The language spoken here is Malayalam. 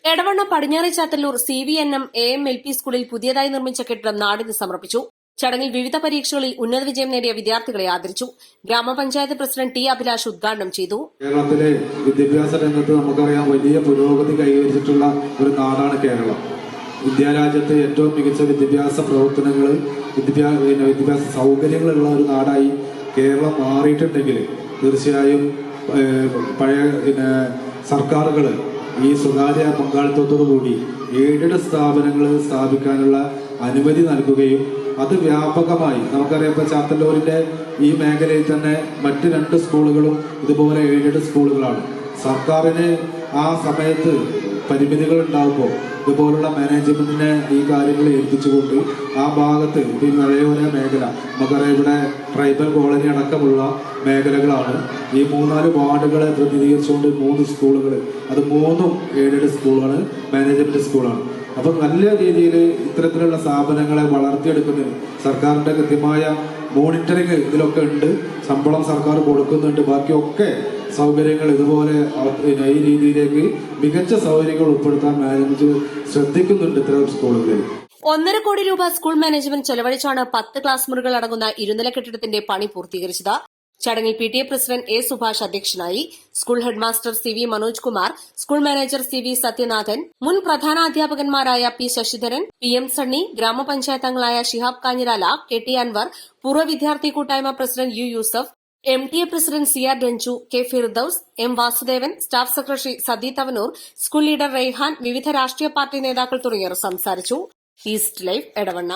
എടവണ്ണ പടിഞ്ഞാറെ ചാത്തല്ലൂർ CVNM AM LP സ്കൂളിൽ പുതിയതായി നിർമ്മിച്ച കെട്ടിടം നാടിന് സമർപ്പിച്ചു. ചടങ്ങിൽ വിവിധ പരീക്ഷകളിൽ ഉന്നത വിജയം നേടിയ വിദ്യാർത്ഥികളെ ആദരിച്ചു. ഗ്രാമപഞ്ചായത്ത് പ്രസിഡന്റ് ടി അഭിലാഷ് ഉദ്ഘാടനം ചെയ്തു. കേരളത്തിലെ വിദ്യാഭ്യാസ രംഗത്ത് നമുക്കറിയാം വലിയ പുരോഗതി കൈവരിച്ചിട്ടുള്ള ഒരു നാടാണ് കേരളം. ഇന്ത്യ രാജ്യത്തെ ഏറ്റവും മികച്ച വിദ്യാഭ്യാസ പ്രവർത്തനങ്ങൾ, വിദ്യാഭ്യാസ സൗകര്യങ്ങളുള്ള ഒരു നാടായി കേരളം മാറിയിട്ടുണ്ടെങ്കിൽ തീർച്ചയായും പഴയ സർക്കാരുകൾ ഈ സ്വകാര്യ പങ്കാളിത്തത്തോടുകൂടി എയ്ഡഡ് സ്ഥാപനങ്ങൾ സ്ഥാപിക്കാനുള്ള അനുമതി നൽകുകയും അത് വ്യാപകമായി നമുക്കറിയാം. ഇപ്പോൾ ചാത്തല്ലൂരിൻ്റെ ഈ മേഖലയിൽ തന്നെ മറ്റ് 2 സ്കൂളുകളും ഇതുപോലെ എയ്ഡഡ് സ്കൂളുകളാണ്. സർക്കാരിന് ആ സമയത്ത് പരിമിതികൾ ഉണ്ടാകുമ്പോൾ ഇതുപോലുള്ള മാനേജ്മെന്റിനെ ഈ കാര്യങ്ങൾ ഏൽപ്പിച്ചുകൊണ്ട് ആ ഭാഗത്ത് ഈ മലയോര മേഖല നമുക്കറിയാം, ഇവിടെ ട്രൈബൽ കോളനി അടക്കമുള്ള മേഖലകളാണ്. ഈ 3-4 വാർഡുകളെ പ്രതിനിധീകരിച്ചുകൊണ്ട് 3 സ്കൂളുകൾ, അത് 3ഉം എയ്ഡഡ് സ്കൂളാണ്, മാനേജ്മെന്റ് സ്കൂളാണ്. അപ്പം നല്ല രീതിയിൽ ഇത്തരത്തിലുള്ള സ്ഥാപനങ്ങളെ വളർത്തിയെടുക്കുന്നതിന് സർക്കാരിൻ്റെ കൃത്യമായ മോണിറ്ററിങ് ഇതിലൊക്കെ ഉണ്ട്. ശമ്പളം സർക്കാർ കൊടുക്കുന്നുണ്ട്. ബാക്കിയൊക്കെ സൗകര്യങ്ങൾ ഇതുപോലെ ഈ രീതിയിലേക്ക് മികച്ച സൗകര്യങ്ങൾ ഉൾപ്പെടുത്താൻ മാനേജ്മെന്റ് ശ്രദ്ധിക്കുന്നുണ്ട് ഇത്തരം സ്കൂളുകളിൽ. 1.5 കോടി രൂപ സ്കൂൾ മാനേജ്മെന്റ് ചെലവഴിച്ചാണ് 10 ക്ലാസ് മുറികൾ അടങ്ങുന്ന 2 നില കെട്ടിടത്തിന്റെ പണി പൂർത്തീകരിച്ചത്. ചടങ്ങിൽ PTA പ്രസിഡന്റ് A സുഭാഷ് അധ്യക്ഷനായി. School headmaster CV Manoj Kumar, school manager CV Sathyanathan, മുൻ പ്രധാനാധ്യാപകന്മാരായ P ശശിധരൻ, PM സണ്ണി, ഗ്രാമപഞ്ചായത്ത് അംഗങ്ങളായ ഷിഹാബ് കാഞ്ഞിരാല, KT അൻവർ, പൂർവ്വ വിദ്യാർത്ഥി കൂട്ടായ്മ president U Yusuf, MTA president CR Ranju, K Firdous, M Vasudevan, staff secretary Sadi Thavanur, school leader Raihan, വിവിധ രാഷ്ട്രീയ പാർട്ടി നേതാക്കൾ തുടങ്ങിയവർ സംസാരിച്ചു. East live Edavanna.